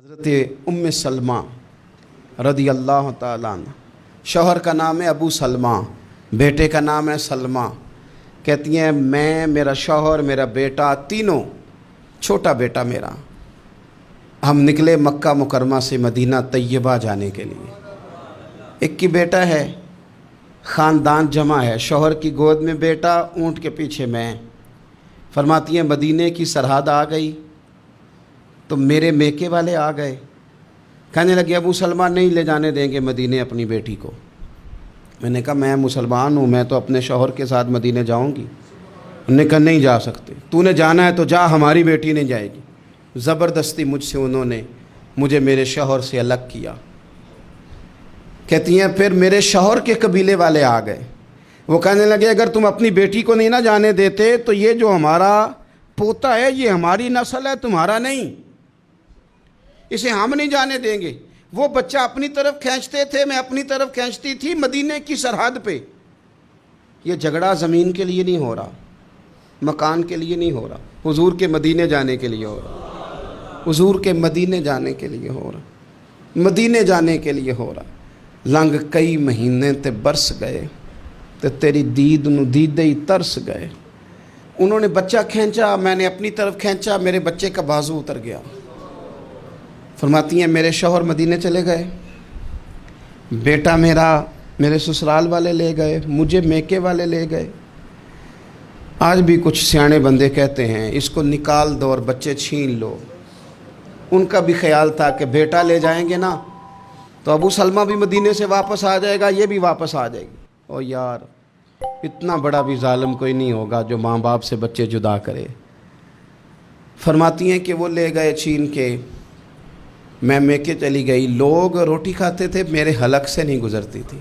حضرت ام سلمہ رضی اللہ تعالیٰ عنہ، شوہر کا نام ہے ابو سلمہ، بیٹے کا نام ہے سلمہ۔ کہتی ہیں میں، میرا شوہر، میرا بیٹا، تینوں، چھوٹا بیٹا میرا، ہم نکلے مکہ مکرمہ سے مدینہ طیبہ جانے کے لیے۔ ایک ہی بیٹا ہے، خاندان جمع ہے، شوہر کی گود میں بیٹا، اونٹ کے پیچھے میں۔ فرماتی ہیں مدینے کی سرحد آ گئی تو میرے میکے والے آ گئے، کہنے لگے ابو سلمہ نہیں لے جانے دیں گے مدینے اپنی بیٹی کو۔ میں نے کہا میں مسلمان ہوں، میں تو اپنے شوہر کے ساتھ مدینے جاؤں گی۔ انہوں نے کہا نہیں جا سکتے، تو نے جانا ہے تو جا، ہماری بیٹی نہیں جائے گی۔ زبردستی مجھ سے انہوں نے مجھے میرے شوہر سے الگ کیا۔ کہتی ہیں پھر میرے شوہر کے قبیلے والے آ گئے، وہ کہنے لگے اگر تم اپنی بیٹی کو نہیں نہ جانے دیتے تو یہ جو ہمارا پوتا ہے یہ ہماری نسل ہے، تمہارا نہیں، اسے ہم نہیں جانے دیں گے۔ وہ بچہ اپنی طرف کھینچتے تھے، میں اپنی طرف کھینچتی تھی، مدینے کی سرحد پہ۔ یہ جھگڑا زمین کے لیے نہیں ہو رہا، مکان کے لیے نہیں ہو رہا، حضور کے مدینے جانے کے لیے ہو رہا، حضور کے مدینے جانے کے لیے ہو رہا، مدینے جانے کے لیے ہو رہا۔ لنگ کئی مہینے تے برس گئے تے تیری دید نو دیدے ہی ترس گئے۔ انہوں نے بچہ کھینچا، میں نے اپنی طرف کھینچا، میرے بچے کا بازو اتر گیا۔ فرماتی ہیں میرے شوہر مدینے چلے گئے، بیٹا میرا میرے سسرال والے لے گئے، مجھے میکے والے لے گئے۔ آج بھی کچھ سیانے بندے کہتے ہیں اس کو نکال دو اور بچے چھین لو۔ ان کا بھی خیال تھا کہ بیٹا لے جائیں گے نا تو ابو سلمہ بھی مدینے سے واپس آ جائے گا، یہ بھی واپس آ جائے گی۔ او یار، اتنا بڑا بھی ظالم کوئی نہیں ہوگا جو ماں باپ سے بچے جدا کرے۔ فرماتی ہیں کہ وہ لے گئے چھین کے، میں میکے چلی گئی۔ لوگ روٹی کھاتے تھے، میرے حلق سے نہیں گزرتی تھی۔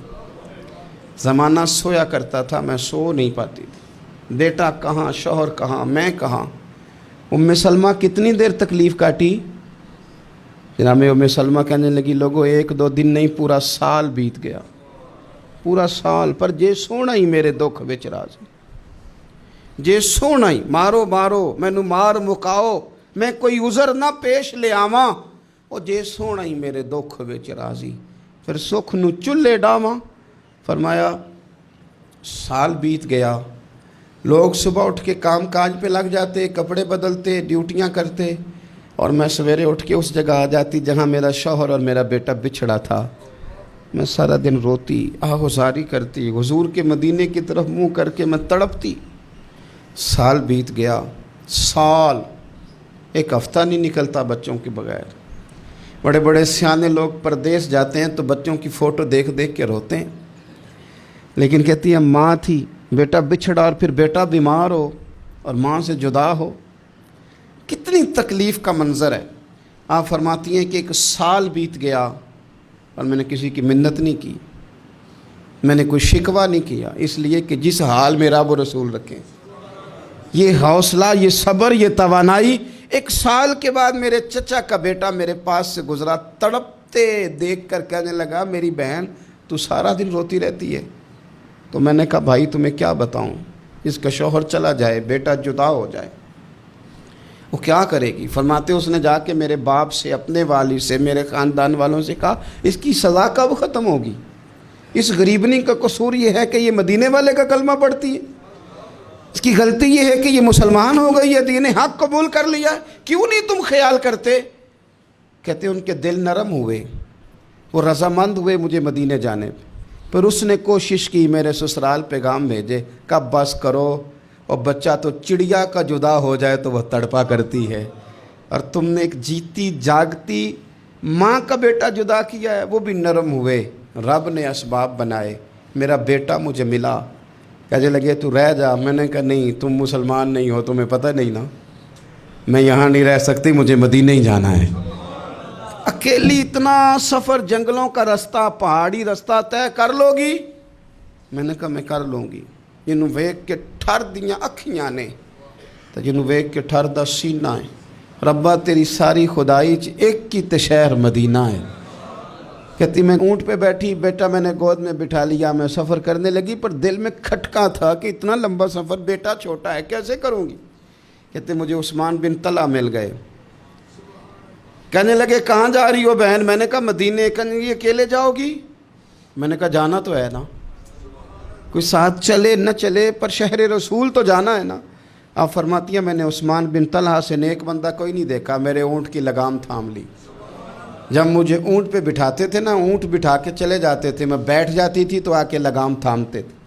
زمانہ سویا کرتا تھا، میں سو نہیں پاتی تھی۔ بیٹا کہاں، شوہر کہاں، میں کہاں۔ ام سلمہ کتنی دیر تکلیف کاٹی؟ جناب ام سلمہ کہنے لگی لوگوں ایک دو دن نہیں، پورا سال بیت گیا، پورا سال، پر جے سونا ہی میرے دکھ وچ راضی، جے سونا ہی مارو مارو مینو مار مکاؤ، میں کوئی عذر نہ پیش لے آواں، او جے سونا ہی میرے دکھ وچ راضی، پھر سکھ نو چلے ڈاواں۔ فرمایا سال بیت گیا، لوگ صبح اٹھ کے کام کاج پہ لگ جاتے، کپڑے بدلتے، ڈیوٹیاں کرتے، اور میں سویرے اٹھ کے اس جگہ آ جاتی جہاں میرا شوہر اور میرا بیٹا بچھڑا تھا۔ میں سارا دن روتی، آہوزاری کرتی، حضور کے مدینے کی طرف منہ کر کے میں تڑپتی۔ سال بیت گیا، سال، ایک ہفتہ نہیں نکلتا بچوں کے بغیر۔ بڑے بڑے سیانے لوگ پردیس جاتے ہیں تو بچوں کی فوٹو دیکھ دیکھ کے روتے ہیں، لیکن کہتی ہیں ماں تھی، بیٹا بچھڑا اور پھر بیٹا بیمار ہو اور ماں سے جدا ہو، کتنی تکلیف کا منظر ہے۔ آپ فرماتی ہیں کہ ایک سال بیت گیا اور میں نے کسی کی منت نہیں کی، میں نے کوئی شکوہ نہیں کیا، اس لیے کہ جس حال میں رب و رسول رکھیں۔ یہ حوصلہ، یہ صبر، یہ توانائی۔ ایک سال کے بعد میرے چچا کا بیٹا میرے پاس سے گزرا، تڑپتے دیکھ کر کہنے لگا میری بہن تو سارا دن روتی رہتی ہے۔ تو میں نے کہا بھائی تمہیں کیا بتاؤں، اس کا شوہر چلا جائے، بیٹا جدا ہو جائے، وہ کیا کرے گی؟ فرماتے اس نے جا کے میرے باپ سے، اپنے والد سے، میرے خاندان والوں سے کہا اس کی سزا کب ختم ہوگی؟ اس غریبنی کا قصور یہ ہے کہ یہ مدینے والے کا کلمہ پڑھتی ہے، اس کی غلطی یہ ہے کہ یہ مسلمان ہو گئی ہے، دین حق قبول کر لیا، کیوں نہیں تم خیال کرتے؟ کہتے ان کے دل نرم ہوئے، وہ رضامند ہوئے مجھے مدینے جانے پہ۔ پھر اس نے کوشش کی، میرے سسرال پیغام بھیجے، کب بس کرو، اور بچہ تو چڑیا کا جدا ہو جائے تو وہ تڑپا کرتی ہے، اور تم نے ایک جیتی جاگتی ماں کا بیٹا جدا کیا ہے۔ وہ بھی نرم ہوئے، رب نے اسباب بنائے، میرا بیٹا مجھے ملا۔ کہنے لگے تو رہ جا، میں نے کہا نہیں، تم مسلمان نہیں ہو، تمہیں پتہ نہیں نا، میں یہاں نہیں رہ سکتی، مجھے مدینے ہی جانا ہے۔ اکیلی اتنا سفر، جنگلوں کا رستہ، پہاڑی رستہ طے کر لو گی؟ میں نے کہا میں کر لوں گی۔ جنوں ویکھ کے ٹھر دیاں اکھیاں نے تے جنوں ویکھ کے ٹھر دا سینہ ہے، ربا تیری ساری خدائی چ ایک ہی تے شہر مدینہ ہے۔ کہتی میں اونٹ پہ بیٹھی، بیٹا میں نے گود میں بٹھا لیا، میں سفر کرنے لگی، پر دل میں کھٹکا تھا کہ اتنا لمبا سفر، بیٹا چھوٹا ہے، کیسے کروں گی؟ کہتے مجھے عثمان بن طلحہ مل گئے، کہنے لگے کہاں جا رہی ہو بہن؟ میں نے کہا مدینے۔ کہنے لگی اکیلے جاؤ گی؟ میں نے کہا جانا تو ہے نا، کوئی ساتھ چلے نہ چلے پر شہر رسول تو جانا ہے نا۔ آپ فرماتی ہیں میں نے عثمان بن طلحہ سے نیک بندہ کوئی نہیں دیکھا، میرے اونٹ کی لگام تھام لی۔ جب مجھے اونٹ پہ بٹھاتے تھے نا، اونٹ بٹھا کے چلے جاتے تھے، میں بیٹھ جاتی تھی تو آ کے لگام تھامتے تھے۔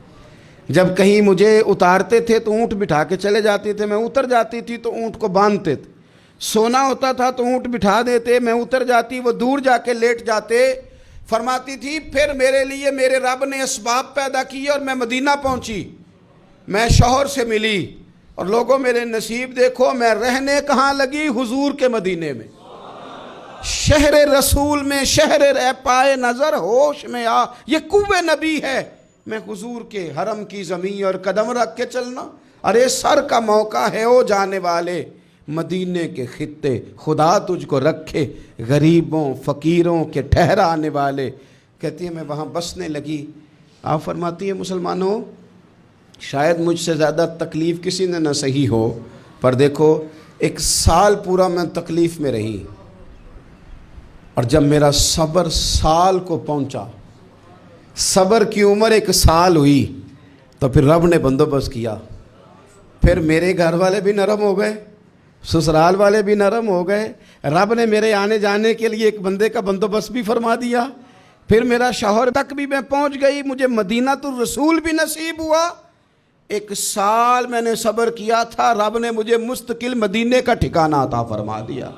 جب کہیں مجھے اتارتے تھے تو اونٹ بٹھا کے چلے جاتے تھے، میں اتر جاتی تھی تو اونٹ کو باندھتے تھے۔ سونا ہوتا تھا تو اونٹ بٹھا دیتے، میں اتر جاتی، وہ دور جا کے لیٹ جاتے۔ فرماتی تھی پھر میرے لیے میرے رب نے اسباب پیدا کیے اور میں مدینہ پہنچی، میں شوہر سے ملی، اور لوگوں میرے نصیب دیکھو، میں رہنے کہاں لگی؟ حضور کے مدینے میں، شہر رسول میں، شہر اے پائے نظر ہوش میں آ، یہ کوہ نبی ہے۔ میں حضور کے حرم کی زمین اور قدم رکھ کے چلنا، ارے سر کا موقع ہے او جانے والے، مدینے کے خطے خدا تجھ کو رکھے، غریبوں فقیروں کے ٹھہرانے والے۔ کہتی ہے میں وہاں بسنے لگی۔ آپ فرماتی ہیں مسلمانوں، شاید مجھ سے زیادہ تکلیف کسی نے نہ سہی ہو، پر دیکھو 1 سال پورا میں تکلیف میں رہی، اور جب میرا صبر سال کو پہنچا، صبر کی عمر 1 سال ہوئی، تو پھر رب نے بندوبست کیا۔ پھر میرے گھر والے بھی نرم ہو گئے، سسرال والے بھی نرم ہو گئے، رب نے میرے آنے جانے کے لیے ایک بندے کا بندوبست بھی فرما دیا۔ پھر میرا شوہر تک بھی میں پہنچ گئی، مجھے مدینہ الرسول بھی نصیب ہوا۔ 1 سال میں نے صبر کیا تھا، رب نے مجھے مستقل مدینے کا ٹھکانہ عطا فرما دیا۔